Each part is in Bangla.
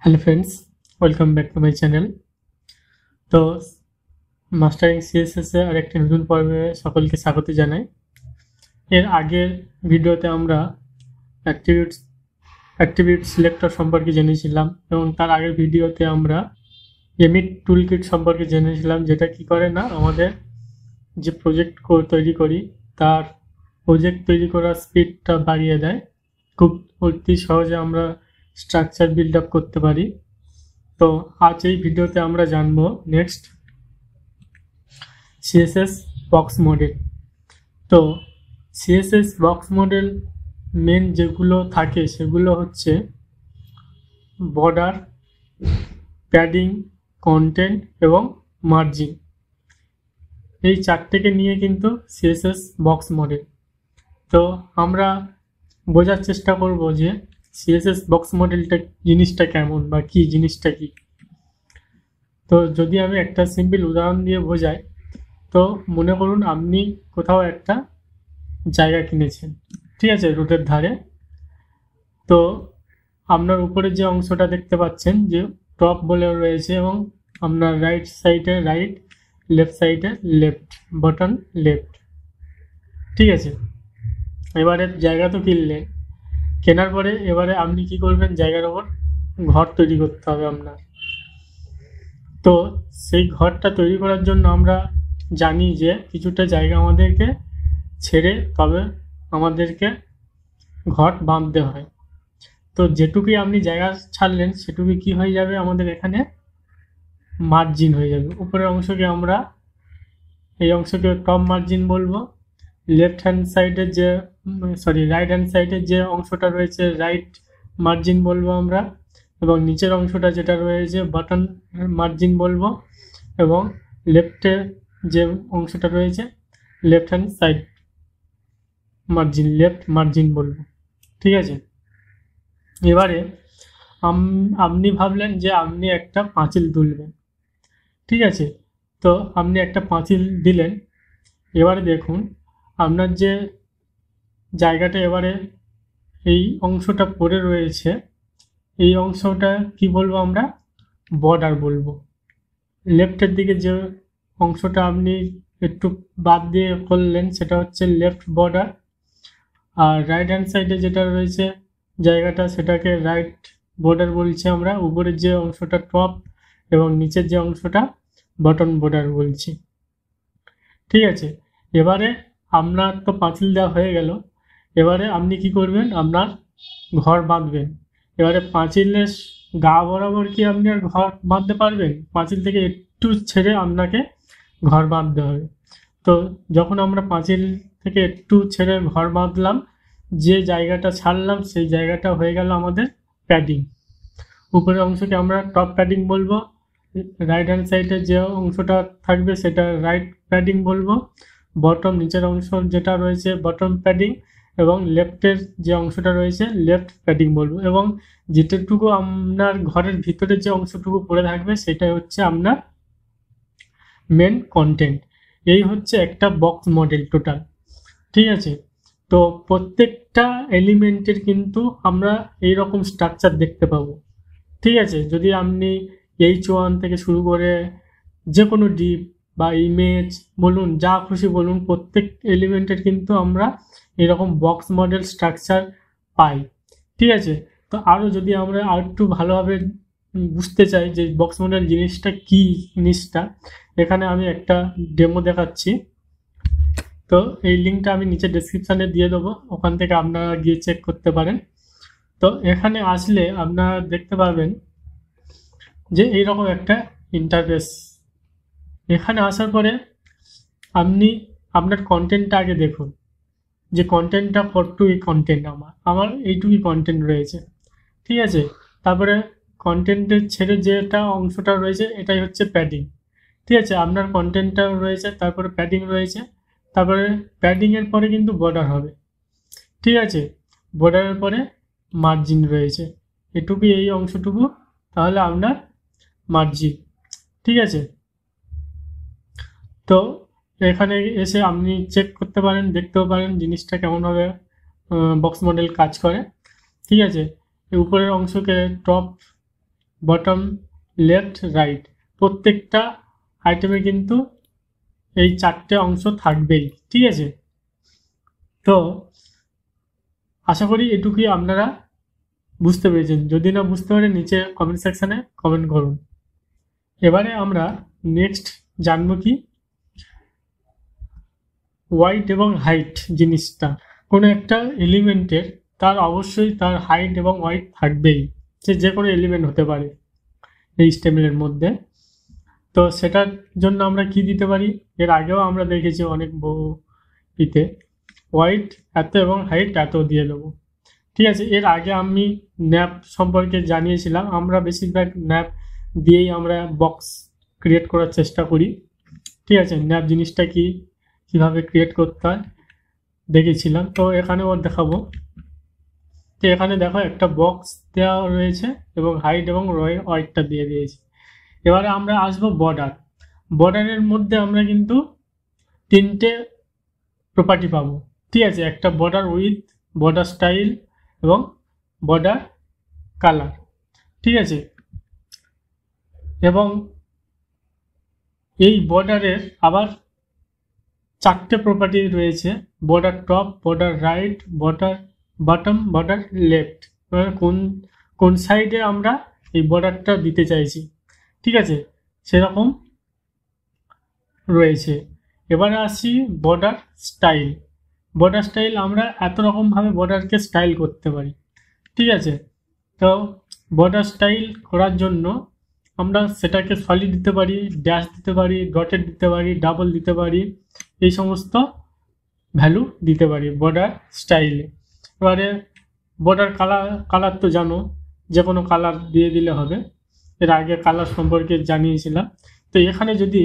Hello friends, welcome back to my channel. তো মাস্টারিং সিএসএস এর আরেকটি নতুন পর্বে সকলকে স্বাগত জানাই। এর আগের ভিডিওতে আমরা অ্যাট্রিবিউট সিলেক্টর সম্পর্কে জেনেছিলাম এবং তার আগের ভিডিওতে আমরা এমিট টুলকিট সম্পর্কে জেনেছিলাম, যেটা কি করে না আমাদের যে প্রজেক্ট তৈরি করি তার প্রজেক্ট তৈরি করার স্পিডটা বাড়িয়ে দেয়। খুব অতি সহজে আমরা স্ট্রাকচার বিল্ড আপ করতে পারি। তো আজ এই ভিডিওতে আমরা জানবো নেক্সট সিএসএস বক্স মডেল। তো সিএসএস বক্স মডেল মেন যেগুলো থাকে সেগুলো হচ্ছে বর্ডার, প্যাডিং, কন্টেন্ট এবং মার্জিন। এই চারটেকে নিয়ে কিন্তু সিএসএস বক্স মডেল। তো আমরা বোঝার চেষ্টা করব যে সিএসএস বক্স মডেলটা জিনিসটা কেমন বা কি জিনিসটা কি। তো যদি আমি একটা সিম্পল উদাহরণ দিয়ে বোঝাই, তো মনে করুন আপনি কোথাও একটা জায়গা কিনেছেন, ঠিক আছে, রোডের ধারে। তো আপনার উপরে যে অংশটা দেখতে পাচ্ছেন যে টপ বলে রয়েছে এবং আপনার রাইট সাইডে রাইট, লেফট সাইডে লেফট, বটন লেফট, ঠিক আছে। এবারে জায়গা তো কিনলেন, কেনার পরে এবারে আপনি কি করবেন, জায়গার ওপর ঘর তৈরি করতে হবে আপনার। তো সেই ঘরটা তৈরি করার জন্য আমরা জানি যে কিছুটা জায়গা আমাদেরকে ছেড়ে তবে আমাদেরকে ঘর বাঁধতে হয়। তো যেটুকুই আপনি জায়গা ছাড়লেন সেটুকুই কি হয়ে যাবে, আমাদের এখানে মার্জিন হয়ে যাবে। উপরের অংশকে আমরা এই অংশকে টপ মার্জিন বলবো। লেফট হ্যান্ড সাইডের যে রাইট হ্যান্ড সাইডের যে অংশটা রয়েছে রাইট মার্জিন বলবো আমরা, এবং নিচের অংশটা যেটা রয়েছে বটন মার্জিন বলবো, এবং লেফটের যে অংশটা রয়েছে left hand side margin, left margin বলবো, ঠিক আছে। এবারে আপনি ভাবলেন যে আপনি একটা পাঁচিল তুলবেন, ঠিক আছে। তো আপনি একটা পাঁচিল দিলেন। এবারে দেখুন আপনার যে জায়গাটা এবারে এই অংশটা পড়ে রয়েছে, এই অংশটা কি বলবো আমরা, বর্ডার বলবো। লেফটের দিকে যে অংশটা আপনি একটু বাদ দিয়ে করলেন সেটা হচ্ছে লেফট বর্ডার, আর রাইট হ্যান্ড সাইডে যেটা রয়েছে জায়গাটা সেটাকে রাইট বর্ডার বলছি আমরা। উপরের যে অংশটা টপ এবং নিচের যে অংশটা বটন বর্ডার বলছি, ঠিক আছে। এবারে আপনার তো পাঁচিল দেওয়া হয়ে গেল। এবারে আপনি কি করবেন, আপনার ঘর বাঁধবেন। এবারে পাঁচিলের গা বরাবর কি আপনি আর ঘর বাঁধতে পারবেন? পাঁচিল থেকে একটু ছেড়ে আপনাকে ঘর বাঁধতে হবে। তো যখন আমরা পাঁচিল থেকে একটু ছেড়ে ঘর বাঁধলাম, যে জায়গাটা ছাড়লাম সেই জায়গাটা হয়ে গেল আমাদের প্যাডিং। উপরের অংশকে আমরা টপ প্যাডিং বলবো, রাইট হ্যান্ড সাইডে যে অংশটা থাকবে সেটা রাইট প্যাডিং বলবো, বটম নিচের অংশ যেটা রয়েছে বটম প্যাডিং, এবং লেফটের যে অংশটা রয়েছে লেফট প্যাডিং বলবো, এবং যেটুকু আপনার ঘরের ভিতরে যে অংশটুকু পড়ে থাকবে সেটাই হচ্ছে আপনার মেন কন্টেন্ট। এই হচ্ছে একটা বক্স মডেল টোটাল, ঠিক আছে। তো প্রত্যেকটা এলিমেন্টের কিন্তু আমরা এইরকম স্ট্রাকচার দেখতে পাবো, ঠিক আছে। যদি আপনি H1 থেকে শুরু করে যে কোনো ডিপ বা ইমেজ বলুন, যা খুশি বলুন, প্রত্যেক এলিমেন্টের কিন্তু আমরা এরকম বক্স মডেল স্ট্রাকচার পাই, ঠিক আছে। তো আরও যদি আমরা আর একটু ভালোভাবে বুঝতে চাই যে বক্স মডেল জিনিসটা কি জিনিসটা, এখানে আমি একটা ডেমো দেখাচ্ছি। তো এই লিঙ্কটা আমি নিচে ডেসক্রিপশানে দিয়ে দেবো, ওখান থেকে আপনারা গিয়ে চেক করতে পারেন। তো এখানে আসলে আপনারা দেখতে পাবেন যে এইরকম একটা ইন্টারফেস। এখানে আসার পরে আপনি আপনার কন্টেন্টটা আগে দেখুন, যে কন্টেন্টটা কতটুকু কন্টেন্ট আমার এইটুকুই কন্টেন্ট রয়েছে, ঠিক আছে। তারপরে কন্টেন্টের ছেড়ে যেটা অংশটা রয়েছে এটাই হচ্ছে প্যাডিং, ঠিক আছে। আপনার কন্টেন্টটা রয়েছে, তারপরে প্যাডিং রয়েছে, তারপরে প্যাডিংয়ের পরে কিন্তু বর্ডার হবে, ঠিক আছে। বর্ডারের পরে মার্জিন রয়েছে, এটুকুই এই অংশটুকু, তাহলে আপনার মার্জিন, ঠিক আছে। তো এখানে এসে আপনি চেক করতে পারেন, দেখতেও পারেন জিনিসটা কেমনভাবে বক্স মডেল কাজ করে, ঠিক আছে। এই উপরের অংশকে টপ বটম, লেফট, রাইট, প্রত্যেকটা আইটেমে কিন্তু এই 4টে অংশ থাকবেই। ঠিক আছে, তো আশা করি এটুকুই আপনারা বুঝতে পেরেছেন। যদি না বুঝতে পারেন নিচে কমেন্ট সেকশানে কমেন্ট করুন। এবারে আমরা নেক্সট জানবো কি ওয়াইড এবং হাইট জিনিসটা। কোনো একটা এলিমেন্টের তার অবশ্যই তার হাইট এবং ওয়াইড থাকবেই, সে যে কোনো এলিমেন্ট হতে পারে এই স্টেমেলের মধ্যে। তো সেটার জন্য আমরা কি দিতে পারি, এর আগেও আমরা দেখেছি অনেক ইতে ওয়াইড এত এবং হাইট এত দিয়ে দেবো। ঠিক আছে, এর আগে আমি ন্যাপ সম্পর্কে জানিয়েছিলাম। আমরা বেশিরভাগ ন্যাপ দিয়েই আমরা বক্স ক্রিয়েট করার চেষ্টা করি। ঠিক আছে, ন্যাপ জিনিসটা কীভাবে ক্রিয়েট করতে হয় দেখেছিলাম, তো এখানেও দেখাবো। তো এখানে দেখো একটা বক্স দেওয়া রয়েছে এবং হাইট এবং ওয়াইডটা দিয়ে দিয়েছি। এবারে আমরা আসবো বর্ডার। বর্ডারের মধ্যে আমরা কিন্তু 3টে প্রপার্টি পাবো। ঠিক আছে, একটা বর্ডার উইথ, বর্ডার স্টাইল এবং বর্ডার কালার। ঠিক আছে, এবং এই বর্ডারের আবার 4টে প্রপার্টি রয়েছে, border top, border right, border bottom, border left. কোন সাইডে আমরা এই বর্ডারটা দিতে চাইছি। ঠিক আছে, সেরকম রয়েছে। এবারে আসি বর্ডার স্টাইল। বর্ডার স্টাইল আমরা এত রকমভাবে বর্ডারকে স্টাইল করতে পারি। ঠিক আছে, তো বর্ডার স্টাইল করার জন্য আমরা সেটাকে সলিড দিতে পারি, ড্যাশ দিতে পারি, ডটেড দিতে পারি, ডাবল দিতে পারি, এই সমস্ত ভ্যালু দিতে পারি বর্ডার স্টাইলে। এবারে বর্ডার কালার তো জানো, যে কোনো কালার দিয়ে দিলে হবে। এর আগে কালার সম্পর্কে জানিয়েছিলাম। তো এখানে যদি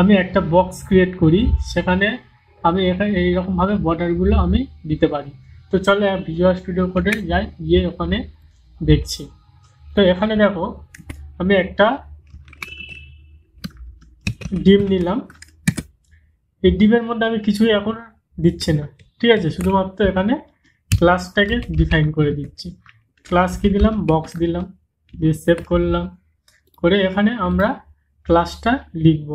আমি একটা বক্স ক্রিয়েট করি, সেখানে আমি এখানে এইরকমভাবে বর্ডারগুলো আমি দিতে পারি। তো চলো ভিজুয়াল স্টুডিও কোডে যাই, গিয়ে ওখানে দেখছি। তো এখানে দেখো আমি একটা ডিম নিলাম। এই ডিমের মধ্যে আমি কিছুই এখন দিচ্ছি না। ঠিক আছে, শুধুমাত্র এখানে ক্লাসটাকে ডিফাইন করে দিচ্ছি। ক্লাস কি দিলাম, বক্স দিলাম, দিয়ে সেভ করলাম। করে এখানে আমরা ক্লাসটা লিখব,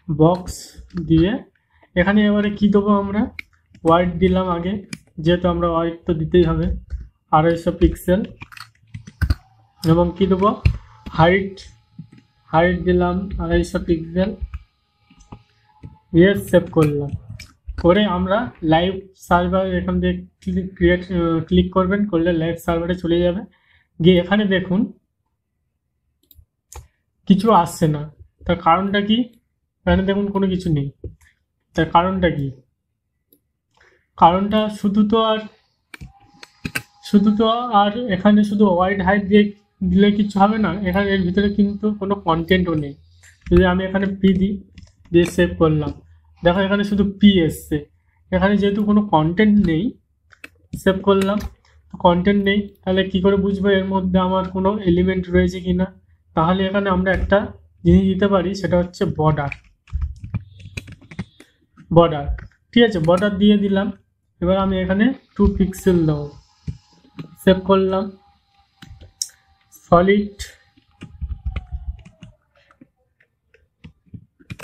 বক্স দিয়ে এখানে এবারে কি দেবো আমরা, ওয়াইড দিলাম আগে, যেহেতু আমরা ওয়াইড তো দিতেই হবে 250 পিক্সেল। এবং কি দেবো, হাইট দিলাম 250 পিক্সেল, দিয়ে সেভ করলাম। করে আমরা লাইভ সার্ভার এখান থেকে ক্লিক করবেন, করলে লাইভ সার্ভারে চলে যাবে। গিয়ে এখানে দেখুন কিছু আসছে না, তার কারণটা কি, এখানে দেখুন কোনো কিছু নেই। তার কারণটা কি, কারণটা শুধু তো আর এখানে শুধু ওয়াইড হাইট দিয়ে দিলে কিছু হবে না, এখানে এর ভিতরে কিন্তু কোনো কন্টেন্টও নেই। যদি আমি এখানে পি দিই, দিয়ে সেভ করলাম, দেখো এখানে শুধু পি এসছে। এখানে যেহেতু কোনো কন্টেন্ট নেই, সেভ করলাম, কন্টেন্ট নেই, তাহলে কি করে বুঝবো এর মধ্যে আমার কোনো এলিমেন্ট রয়েছে কি না। তাহলে এখানে আমরা একটা জিনিস দিতে পারি, সেটা হচ্ছে বর্ডার। ঠিক আছে, বর্ডার দিয়ে দিলাম। এবার আমি এখানে 2 পিক্সেল দেবো, সেভ করলাম, সলিড,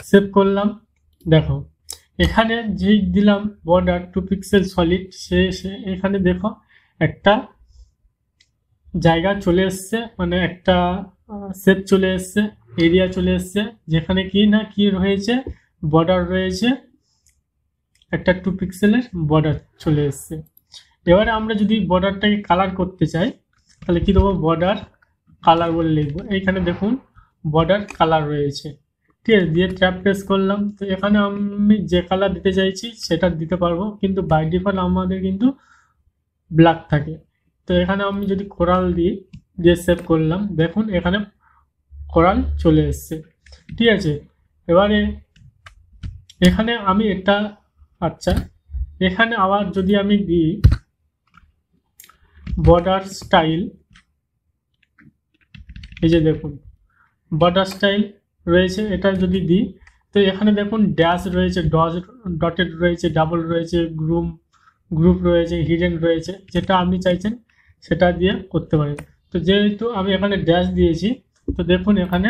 সেভ করলাম। দেখো এখানে যেই দিলাম বর্ডার 2 পিক্সেল সলিড, সে এখানে দেখো একটা জায়গা চলে এসছে, মানে একটা শেপ চলে এসছে, এরিয়া চলে এসছে, যেখানে কি রয়েছে, বর্ডার রয়েছে, একটা 2 পিক্সেলের বর্ডার চলে এসছে। এবারে আমরা যদি বর্ডারটাকে কালার করতে চাই, তাহলে কি দেবো, বর্ডার কালার বলে লিখবো। এইখানে দেখুন বর্ডার কালার রয়েছে। ঠিক আছে, দিয়ে ট্যাপ প্রেস করলাম। তো এখানে আমি যে কালার দিতে চাইছি সেটা দিতে পারবো, কিন্তু বাই ডিফল্ট আমাদের কিন্তু ব্ল্যাক থাকে। তো এখানে আমি যদি কোরাল দিয়ে সেভ করলাম, দেখুন এখানে কোরাল চলে এসছে। ঠিক আছে, এবারে এখানে আমি এটা, আচ্ছা এখানে আবার যদি আমি দিই বর্ডার স্টাইল, এই যে দেখুন বর্ডার স্টাইল রয়েছে, এটা যদি দিই, তো এখানে দেখুন ড্যাশ রয়েছে, ডটেড রয়েছে, ডাবল রয়েছে, গ্রুপ রয়েছে, হিডেন রয়েছে। যেটা আপনি চাইছেন সেটা দিয়ে করতে পারেন। তো যেহেতু আমি এখানে ড্যাশ দিয়েছি, তো দেখুন এখানে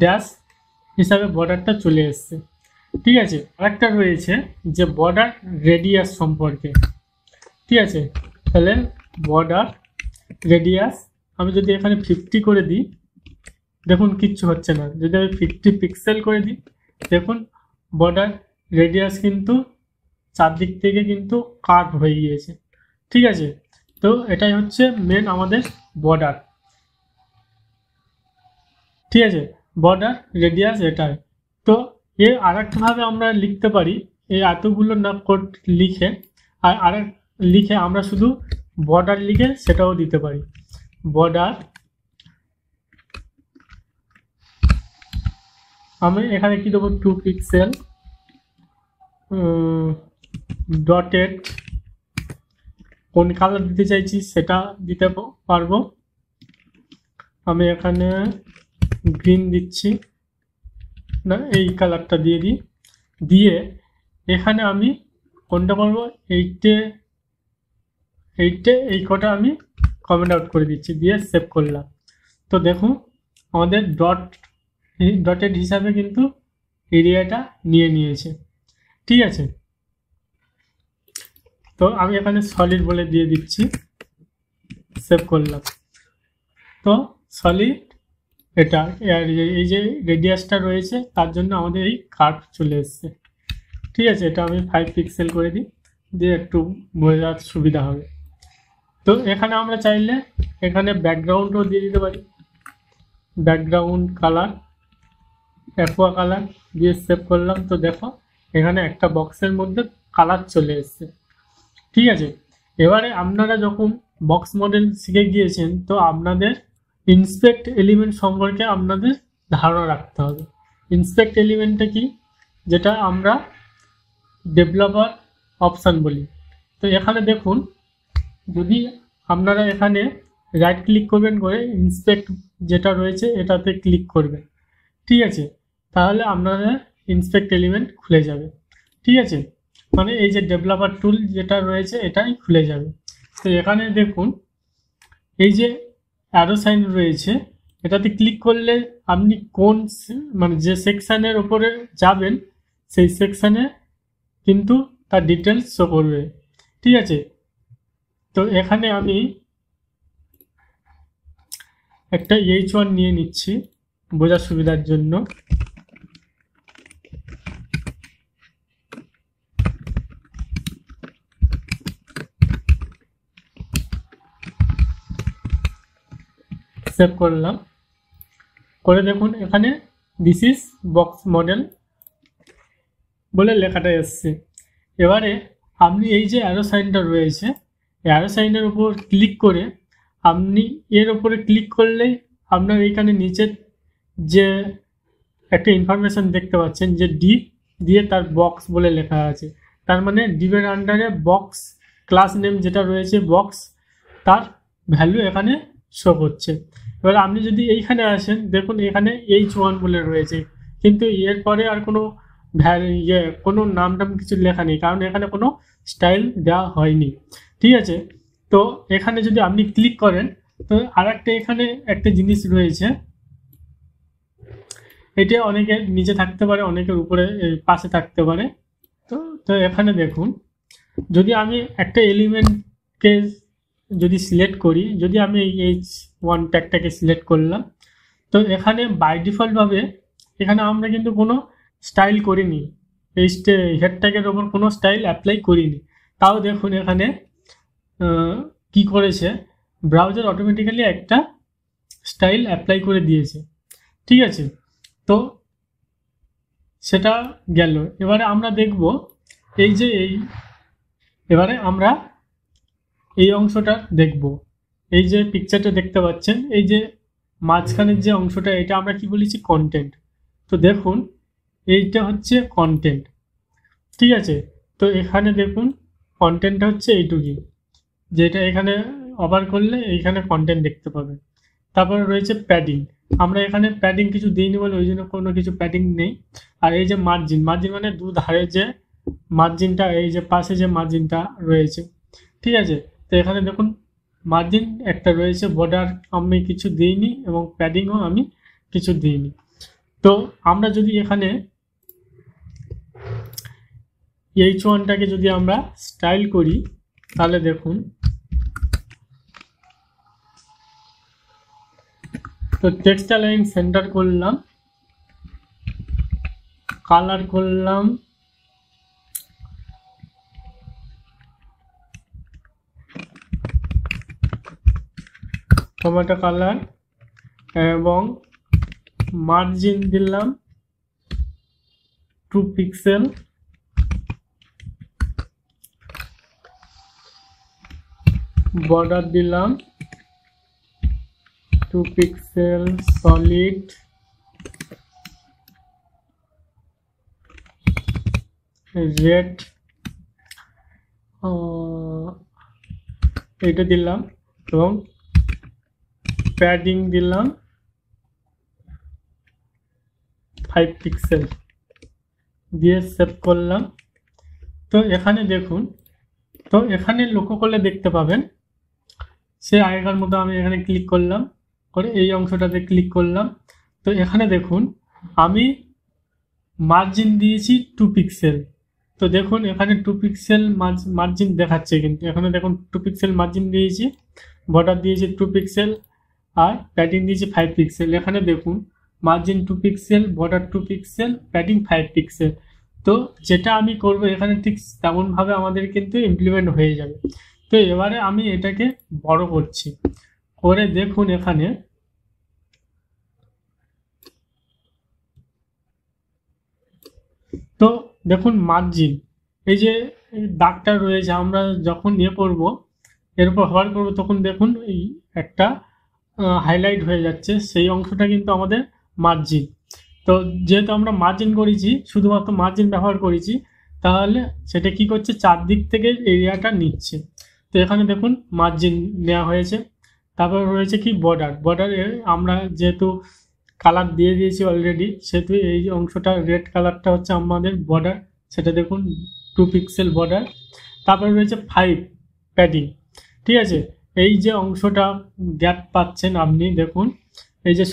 ড্যাশ হিসাবে বর্ডারটা চলে এসছে। ঠিক আছে, আরেকটা রয়েছে যে বর্ডার রেডিয়াস সম্পর্কে। ঠিক আছে, তাহলে বর্ডার রেডিয়াস আমি যদি এখানে 50 করে দিই, দেখুন কিচ্ছু হচ্ছে না। যদি আমি 50 পিক্সেল করে দিই, দেখুন বর্ডার রেডিয়াস কিন্তু চারদিক থেকে কিন্তু কাট হয়ে গিয়েছে। ঠিক আছে, তো এটাই হচ্ছে মেন আমাদের বর্ডার। ঠিক আছে, বর্ডার রেডিয়াস এটাই। তো এর আরেকভাবে আমরা লিখতে পারি, এই এতগুলো না কোড লিখে আর আরেক লিখে আমরা শুধু বর্ডার লিখে সেটাও দিতে পারি। বর্ডার, আমি এখানে কি দেবো, 2 পিক্সেল ডটেড, কোন কালার দিতে চাইছি সেটা দিতে পারবো। আমি এখানে গ্রিন দিচ্ছি না, এই কালারটা দিয়ে দিই। দিয়ে এখানে আমি কোনটা করবো, এইটে এই কটা আমি কমেন্ট আউট করে দিচ্ছি, দিয়ে সেভ করলাম। তো দেখুন আমাদের ডটেড হিসাবে কিন্তু এরিয়াটা নিয়ে নিয়েছে। ঠিক আছে, তো আমি এখানে সলিড বলে দিয়ে দিচ্ছি, সেভ করলাম। তো সলিড এটা, আর এই যে রেডিয়াসটা রয়েছে তার জন্য আমাদের এই কার্ভ চলে এসছে। ঠিক আছে, এটা আমি 5 পিক্সেল করে দিই, দিয়ে একটু বোঝার সুবিধা হবে। তো এখানে আমরা চাইলে এখানে ব্যাকগ্রাউন্ডও দিয়ে দিতে পারি, ব্যাকগ্রাউন্ড কালার অ্যাকোয়া কালার দিয়ে সেভ করলাম। তো দেখো এখানে একটা বক্সের মধ্যে কালার চলে এসছে। ঠিক আছে, এবারে আপনারা যখন বক্স মডেল শিখে গিয়েছেন, তো আপনাদের ইন্সপেক্ট এলিমেন্ট সম্পর্কে আপনাদের ধারণা রাখতে হবে। ইন্সপেক্ট এলিমেন্টটা কি, যেটা আমরা ডেভেলপার অপশান বলি। তো এখানে দেখুন, যদি আপনারা এখানে রাইট ক্লিক করবেন, করে ইন্সপেক্ট যেটা রয়েছে এটাতে ক্লিক করবেন। ঠিক আছে, তাহলে আপনাদের ইন্সপেক্ট এলিমেন্ট খুলে যাবে। ঠিক আছে, মানে এই যে ডেভেলপার টুল যেটা রয়েছে এটাই খুলে যাবে। তো এখানে দেখুন এই যে অ্যারো সাইন রয়েছে, এটাতে ক্লিক করলে আপনি কোন মানে যে সেকশানের ওপরে যাবেন সেই সেকশানে কিন্তু তার ডিটেলস শো করবে। ঠিক আছে, তো এখানে আমি একটা H1 নিয়ে নিচ্ছি বোঝার সুবিধার জন্য। সেভ করলাম, করে দেখুন এখানে দিস ইজ বক্স মডেল বলে লেখাটা এসছে। এবারে আপনি এই যে অ্যারো সাইনটা রয়েছে, অ্যারো সাইনের উপর ক্লিক করে আপনি এর উপরে ক্লিক করলেই আপনার এইখানে নিচে যে একটা ইনফরমেশন দেখতে পাচ্ছেন যে ডিপ দিয়ে তার বক্স বলে লেখা আছে, তার মানে ডিপের আন্ডারে বক্স ক্লাস নেম যেটা রয়েছে বক্স, তার ভ্যালু এখানে শো করছে। এবার আপনি যদি এইখানে আসেন, দেখুন এখানে H1 বলে রয়েছে, কিন্তু এরপরে আর কোনো কোনো নাম টাম কিছু লেখা নেই, কারণ এখানে কোনো স্টাইল দেওয়া হয়নি। ঠিক আছে, তো এখানে যদি আপনি ক্লিক করেন, তো আর এখানে একটা জিনিস রয়েছে, এটা অনেকের নিচে থাকতে পারে, অনেকের উপরে পাশে থাকতে পারে। তো তো এখানে দেখুন, যদি আমি একটা এলিমেন্টকে যদি সিলেক্ট করি, যদি আমি এই H1 ট্যাগটাকে সিলেক্ট করলাম, তো এখানে বাই ডিফল্টভাবে এখানে আমরা কিন্তু কোনো স্টাইল করিনি, এই হেড ট্যাগের ওপর কোনো স্টাইল অ্যাপ্লাই করিনি। তাও দেখুন এখানে কি করেছে, ব্রাউজার অটোমেটিক্যালি একটা স্টাইল অ্যাপ্লাই করে দিয়েছে। ঠিক আছে, তো সেটা গেল। এবারে আমরা দেখব এই যে এবারে আমরা এই অংশটা দেখব। এই যে পিকচারটা দেখতে পাচ্ছেন, এই যে মাঝখানের যে অংশটা, এটা আমরা কি বলেছি, কন্টেন্ট। তো দেখুন এইটা হচ্ছে কন্টেন্ট। ঠিক আছে, তো এখানে দেখুন কন্টেন্টটা হচ্ছে এইটুকুই, যেটা এখানে ওভার করলে এইখানে কন্টেন্ট দেখতে পাবেন। তারপরে রয়েছে প্যাডিং, আমরা এখানে প্যাডিং কিছু দিইনি বলে ওই জন্য কোনো কিছু প্যাডিং নেই। আর এই যে মার্জিন মানে দু ধারে যে মার্জিনটা, এই যে পাশে যে মার্জিনটা রয়েছে, ঠিক আছে। তো এখানে দেখুন মার্জিন একটা রয়েছে, বর্ডার আমি কিছু দিইনি এবং প্যাডিংও আমি কিছু দিইনি। তো আমরা যদি এখানে H1টাকে যদি আমরা স্টাইল করি তাহলে দেখুন, তো টেক্সট লাইন সেন্টার করলাম, কালার করলাম টমেটো কালার এবং মার্জিন দিলাম 2 পিক্সেল, বর্ডার দিলাম 2 পিক্সেল, সলিড রেড এটা দিলাম এবং প্যাডিং দিলাম 5 পিক্সেল দিয়ে সেভ করলাম। তো এখানে দেখুন, তো এখানে লক্ষ্য করলে দেখতে পাবেন সে আগেকার মতো আমি এখানে ক্লিক করলাম, করে এই অংশটাতে ক্লিক করলাম। তো এখানে দেখুন আমি মার্জিন দিয়েছি 2 পিক্সেল। তো দেখুন এখানে 2 পিক্সেল মার্জিন দেখাচ্ছে, কিন্তু এখানে দেখুন 2 পিক্সেল মার্জিন দিয়েছি, বর্ডার দিয়েছি 2 পিক্সেল আর প্যাডিং দিয়েছি 5 পিক্সেল। এখানে দেখুন margin 2 pixel, border 2 pixel, padding 5 pixel. তো যেটা আমি করব এখানে ঠিক তেমনভাবে আমাদের কিন্তু ইমপ্লিমেন্ট হয়ে যাবে। তো এবারে আমি এটাকে বড় করছি, করে দেখুন এখানে তো দেখুন মার্জিন এই যে দাগটা রয়েছে, আমরা যখন করব এর উপর হোভার করব তখন দেখুন এই একটা হাইলাইট হয়ে যাচ্ছে, সেই অংশটা কিন্তু আমাদের মার্জিন। তো যেহেতু আমরা মার্জিন করেছি, শুধুমাত্র মার্জিন ব্যবহার করেছি, তাহলে সেটা কি করছে, চারদিক থেকে এরিয়াটা নিচ্ছে। তো এখানে দেখুন মার্জিন নেওয়া হয়েছে। তারপর রয়েছে কি বর্ডারে আমরা যেহেতু কালার দিয়ে দিয়েছি অলরেডি, সেহেতু এই অংশটা রেড কালারটা হচ্ছে আমাদের বর্ডার, সেটা দেখুন 2 পিক্সেল বর্ডার। তারপরে রয়েছে 5 প্যাডিং, ঠিক আছে। এই যে অংশটা গ্যাপ পাচ্ছেন আপনি দেখুন, এই যে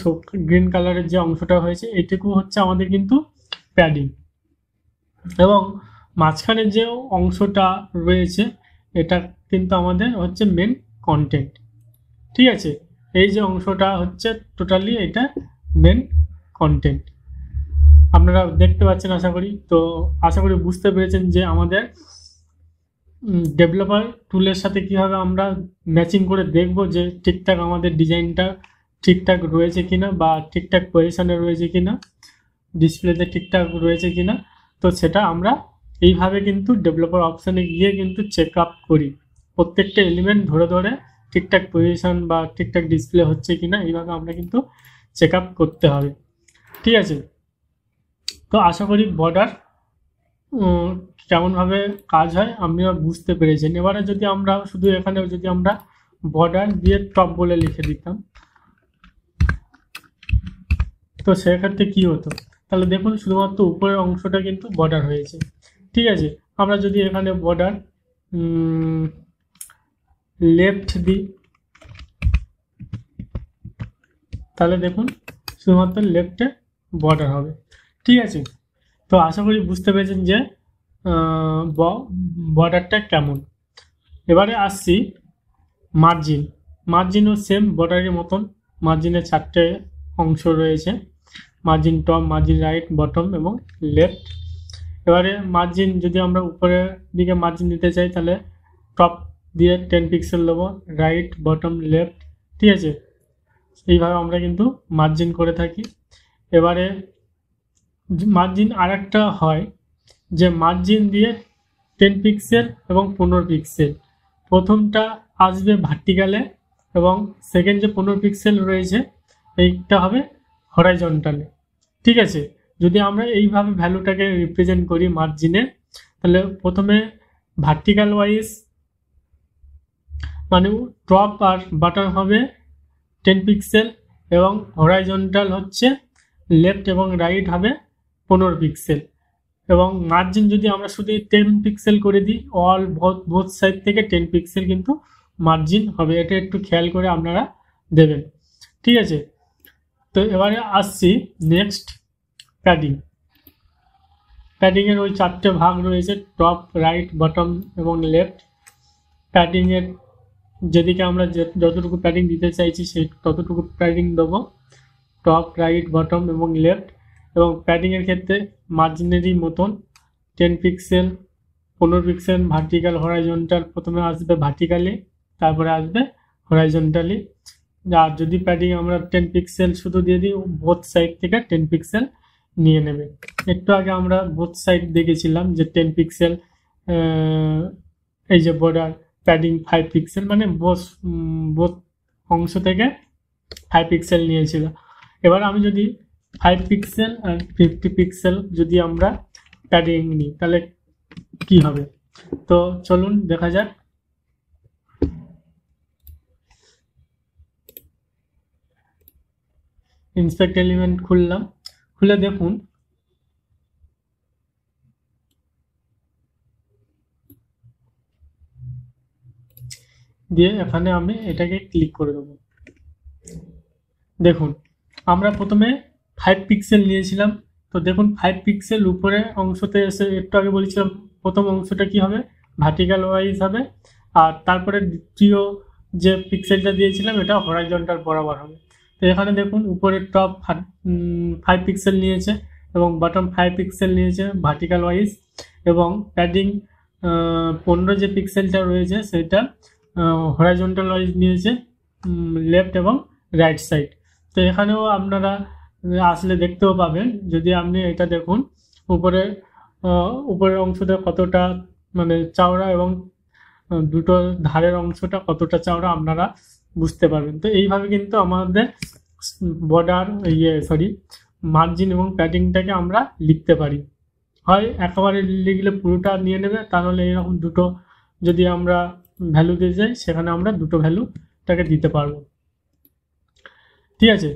গ্রিন কালারের যে অংশটা হয়েছে এটুকু হচ্ছে আমাদের কিন্তু প্যাডিং, এবং মাঝখানে যে অংশটা রয়েছে এটা কিন্তু আমাদের হচ্ছে মেন কন্টেন্ট, ঠিক আছে। এই যে অংশটা হচ্ছে টোটালি এটা মেন কন্টেন্ট, আপনারা দেখতে পাচ্ছেন আশা করি। তো আশা করি বুঝতে পেরেছেন যে আমাদের ডেভেলপার টুলের সাথে কীভাবে আমরা ম্যাচিং করে দেখব যে ঠিকঠাক আমাদের ডিজাইনটা ঠিকঠাক রয়েছে কিনা, বা ঠিকঠাক পজিশনে রয়েছে কিনা, ডিসপ্লেতে ঠিকঠাক রয়েছে কিনা। তো সেটা আমরা এইভাবে কিন্তু ডেভেলপার অপশানে গিয়ে কিন্তু চেক আপ করি, প্রত্যেকটা এলিমেন্ট ধরে ধরে ঠিকঠাক পজিশন বা ঠিকঠাক ডিসপ্লে হচ্ছে কিনা, এইভাবে আমরা কিন্তু চেক আপ করতে হবে, ঠিক আছে। তো আশা করি বর্ডার কেমনভাবে কাজ হয় আপনারা বুঝতে পেরেছেন। এবারে যদি আমরা শুধু এখানে যদি আমরা বর্ডার দিয়ে টপ বলে লিখে দিতাম, তো সেক্ষেত্রে কি হতো, তাহলে দেখুন শুধুমাত্র উপরের অংশটা কিন্তু বর্ডার হয়েছে, ঠিক আছে। আমরা যদি এখানে বর্ডার লেফট দিই তাহলে দেখুন শুধুমাত্র লেফটে বর্ডার হবে, ঠিক আছে। তো আশা করি বুঝতে পেরেছেন যে বর্ডারটা কেমন। এবারে আসছি মার্জিনও সেম বর্ডারের মতন, মার্জিনের 4টে অংশ রয়েছে, margin top, margin right, bottom এবং লেফট। এবারে মার্জিন যদি আমরা উপরের দিকে মার্জিন দিতে চাই তাহলে টপ দিয়ে 10 পিক্সেল দেবো, রাইট, বটম, লেফট, ঠিক আছে। এইভাবে আমরা কিন্তু মার্জিন করে থাকি। এবারে মার্জিন আর একটা হয় যে মার্জিন দিয়ে 10 পিক্সেল এবং 15 পিক্সেল, প্রথমটা আসবে ভার্টিক্যালে এবং সেকেন্ড যে 15 পিক্সেল রয়েছে এইটা হবে হরাইজন্টালে, ঠিক আছে। যদি আমরা এইভাবে ভ্যালুটাকে রিপ্রেজেন্ট করি মার্জিনে, তাহলে প্রথমে ভার্টিক্যাল ওয়াইজ মানে টপ আর বাটন হবে 10 পিক্সেল এবং হরাইজন্টাল হচ্ছে লেফট এবং রাইট হবে 15 পিক্সেল, এবং মার্জিন যদি আমরা শুধু 10 পিক্সেল করে দিই, অল বোথ সাইড থেকে 10 পিক্সেল কিন্তু মার্জিন হবে। এটা একটু খেয়াল করে আপনারা দেবেন, ঠিক আছে। তো এবারে আসছি নেক্সট প্যাডিং। প্যাডিংয়ের ওই 4টে ভাগ রয়েছে, টপ, রাইট, বটম এবং লেফট। প্যাডিংয়ের যেদিকে আমরা যতটুকু প্যাডিং দিতে চাইছি সেই ততটুকু প্যাডিং দেবো, টপ, রাইট, বটম এবং লেফট। এবং প্যাডিংয়ের ক্ষেত্রে মার্জিনেরই মতন 10 পিক্সেল, 15 পিক্সেল ভার্টিক্যাল, হরাইজন্টাল। প্রথমে আসবে ভার্টিক্যালি, তারপরে আসবে হরাইজন্টালি। আর যদি প্যাডিং আমরা 10 পিক্সেল শুধু দিয়ে দিই, বোথ সাইড থেকে 10 পিক্সেল নিয়ে নেবে। একটু আগে আমরা বোথ সাইড দেখেছিলাম যে 10 পিক্সেল, এই যে বর্ডার প্যাডিং 5 পিক্সেল, মানে বোথ অংশ থেকে 5 পিক্সেল নিয়েছিল। এবার আমি যদি 5 পিক্সেল আর 50 পিক্সেল যদি আমরা প্যাডিং নিই তাহলে কি হবে, তো চলুন দেখা যাক। ইন্সপেক্ট এলিমেন্ট খুললাম, খুলে দেখুন দিয়ে এখানে আমি এটাকে ক্লিক করে দেবো। দেখুন আমরা প্রথমে 5 পিক্সেল নিয়েছিলাম, তো দেখুন 5 পিক্সেল উপরে অংশতে এসে, একটু আগে বলেছিলাম প্রথম অংশটা কি হবে, ভার্টিক্যাল ওয়াইজ হবে, আর তারপরে দ্বিতীয় যে পিক্সেলটা দিয়েছিলাম এটা হরাইজন্টাল বরাবর হবে। তো এখানে দেখুন উপরের টপ 5 পিক্সেল নিয়েছে এবং বটম 5 পিক্সেল নিয়েছে ভার্টিক্যাল ওয়াইজ, এবং প্যাডিং 15 যে পিক্সেলটা রয়েছে সেটা হরাইজন্টাল ওয়াইজ নিয়েছে লেফট এবং রাইট সাইড। তো এখানেও আপনারা আসলে দেখতেও পাবেন, যদি আপনি এটা দেখুন উপরের অংশটা কতটা মানে চওড়া এবং দুটো ধারের অংশটা কতটা চওড়া আপনারা বুঝতে পারবেন। তো এইভাবে কিন্তু আমাদের বর্ডার মার্জিন এবং প্যাডিংটাকে আমরা লিখতে পারি। হয় একেবারে লিখলে পুরোটা নিয়ে নেবে, তাহলে এরকম দুটো যদি আমরা ভ্যালু দিয়ে যাই সেখানে আমরা দুটো ভ্যালুটাকে দিতে পারবো, ঠিক আছে।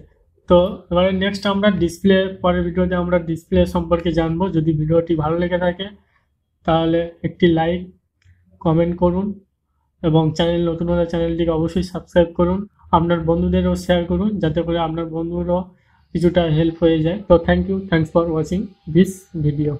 তো এবারে নেক্সট আমরা ডিসপ্লে, পরের ভিডিওতে আমরা ডিসপ্লে সম্পর্কে জানবো। যদি ভিডিওটি ভালো লেগে থাকে তাহলে একটি লাইক, কমেন্ট করুন এবং চ্যানেল নতুন হলে চ্যানেলটিকে অবশ্যই সাবস্ক্রাইব করুন। আপনার বন্ধুদেরও শেয়ার করুন যাতে করে আপনার বন্ধুরও কিছুটা হেল্প হয়ে যায়। তো thank you, thanks for watching this video.